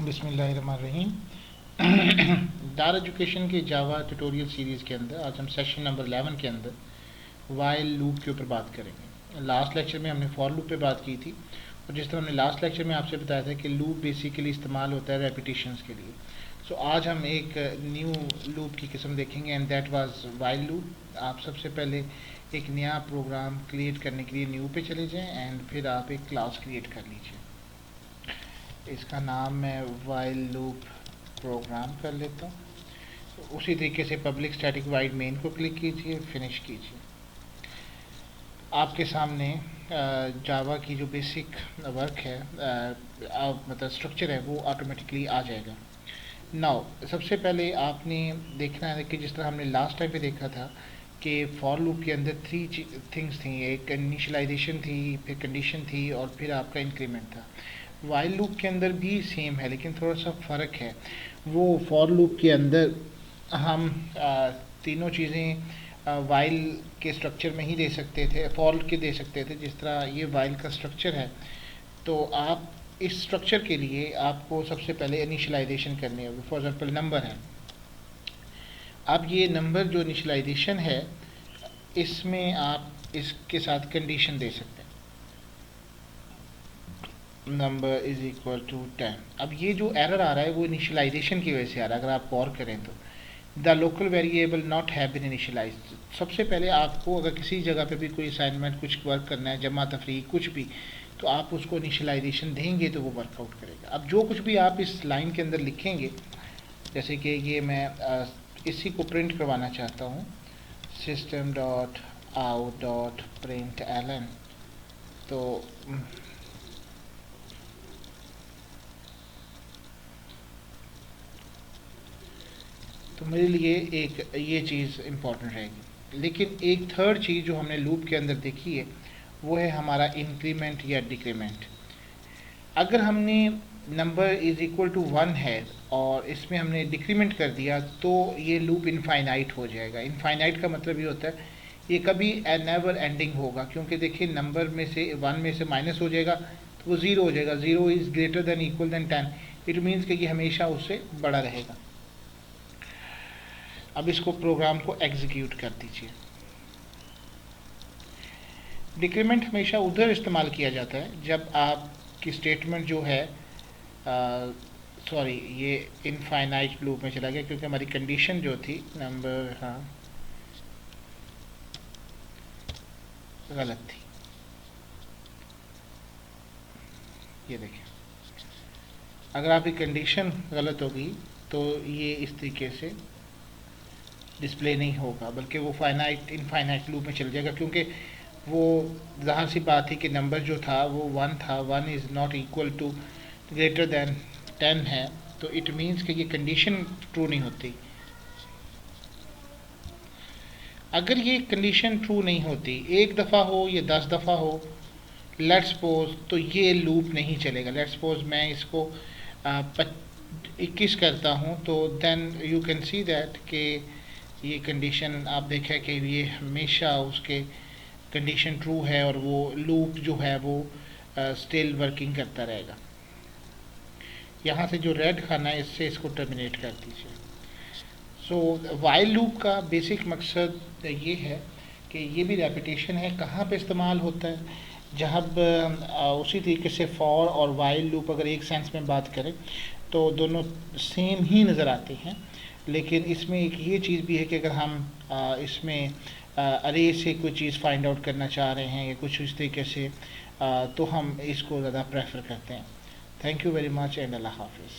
बिस्मिल्लाहिर्रहमानिर्रहीम। डार एजुकेशन के जावा tutorial series के अंदर आज हम सेशन नंबर 11 के अंदर वाइल लूप के ऊपर बात करेंगे। लास्ट लेक्चर में हमने फॉर लूप पे बात की थी और जिस तरह हमने लास्ट लेक्चर में आपसे बताया था कि लूप बेसिकली इस्तेमाल होता है रेपिटेशंस के लिए। सो आज हम एक न्यू लूप की किस्म देखेंगे and that was while loop. आप सबसे पहले एक नया प्रोग्राम क्रिएट करने के लिए न्यू पे चले जाएँ एंड फिर आप एक क्लास क्रिएट कर लीजिए। इसका नाम मैं वाइल लूप प्रोग्राम कर लेता हूँ। उसी तरीके से पब्लिक स्टैटिक वाइड मेन को क्लिक कीजिए, फिनिश कीजिए। आपके सामने जावा की जो बेसिक वर्क है मतलब स्ट्रक्चर है वो ऑटोमेटिकली आ जाएगा। नाउ सबसे पहले आपने देखना है कि जिस तरह हमने लास्ट टाइम पे देखा था कि फॉर लूप के अंदर 3 थिंग्स थी, एक इनिशियलाइजेशन थी, फिर कंडीशन थी और फिर आपका इंक्रीमेंट था। वाइल लूप के अंदर भी सेम है लेकिन थोड़ा सा फ़र्क है। वो फॉर लूप के अंदर हम तीनों चीज़ें वाइल के स्ट्रक्चर में ही दे सकते थे, फॉर के दे सकते थे। जिस तरह ये वाइल का स्ट्रक्चर है तो आप इस स्ट्रक्चर के लिए आपको सबसे पहले इनिशियलाइजेशन करनी होगी। फॉर एग्जांपल नंबर है, अब ये नंबर जो इनिशियलाइजेशन है इसमें आप इसके साथ कंडीशन दे सकते हैं, नंबर इज इक्वल टू 10। अब ये जो एरर आ रहा है वो इनिशियलाइजेशन की वजह से आ रहा है। अगर आप गौर करें तो the local variable not have been initialise. सबसे पहले आपको अगर किसी जगह पे भी कोई असाइनमेंट कुछ वर्क करना है, जमा तफरी कुछ भी, तो आप उसको इनिशियलाइजेशन देंगे तो वो वर्कआउट करेगा। अब जो कुछ भी आप इस लाइन के अंदर लिखेंगे, जैसे कि ये मैं इसी को प्रिंट करवाना चाहता हूँ, system dot out dot println, तो मेरे लिए एक ये चीज़ इम्पॉर्टेंट रहेगी। लेकिन एक थर्ड चीज़ जो हमने लूप के अंदर देखी है वो है हमारा इंक्रीमेंट या डिक्रीमेंट। अगर हमने नंबर इज़ इक्वल टू 1 है और इसमें हमने डिक्रीमेंट कर दिया तो ये लूप इनफाइनाइट हो जाएगा। इनफाइनाइट का मतलब ये होता है ये कभी नेवर एंडिंग होगा, क्योंकि देखिए नंबर में से 1 में से माइनस हो जाएगा तो वो 0 हो जाएगा। 0 is greater than equal than 10, it means कि ये हमेशा उससे बड़ा रहेगा। अब इसको प्रोग्राम को एग्जीक्यूट कर दीजिए। डिक्रीमेंट हमेशा उधर इस्तेमाल किया जाता है जब आपकी स्टेटमेंट जो है सॉरी ये इनफाइनाइट लूप में चला गया क्योंकि हमारी कंडीशन जो थी नंबर गलत थी। ये देखिए अगर आपकी कंडीशन गलत होगी तो ये इस तरीके से डिस्प्ले नहीं होगा, बल्कि वो फाइनाइट इनफाइनाइट लूप में चल जाएगा, क्योंकि वो ज़ाहिर सी बात थी कि नंबर जो था वो 1 था। 1 is not equal to greater than 10 है, तो इट मीन्स कि ये कंडीशन ट्रू नहीं होती। अगर ये कंडीशन ट्रू नहीं होती, एक दफ़ा हो या 10 दफ़ा हो, लेट्स सपोज, तो ये लूप नहीं चलेगा। लेट्स सपोज मैं इसको 21 करता हूँ तो then you can see that कि ये कंडीशन आप देखें कि ये हमेशा उसके कंडीशन ट्रू है और वो लूप जो है वो स्टिल वर्किंग करता रहेगा। यहाँ से जो रेड खाना है इससे इसको टर्मिनेट कर दीजिए। सो वाइल लूप का बेसिक मकसद ये है कि ये भी रेपिटेशन है। कहाँ पे इस्तेमाल होता है? जब उसी तरीके से फॉर और वाइल लूप अगर एक सेंस में बात करें तो दोनों सेम ही नज़र आते हैं, लेकिन इसमें एक ये चीज़ भी है कि अगर हम इसमें अरे से कोई चीज़ फाइंड आउट करना चाह रहे हैं या कुछ इस तरीके से तो हम इसको ज़्यादा प्रेफर करते हैं। Thank you very much and अल्लाह हाफिज़।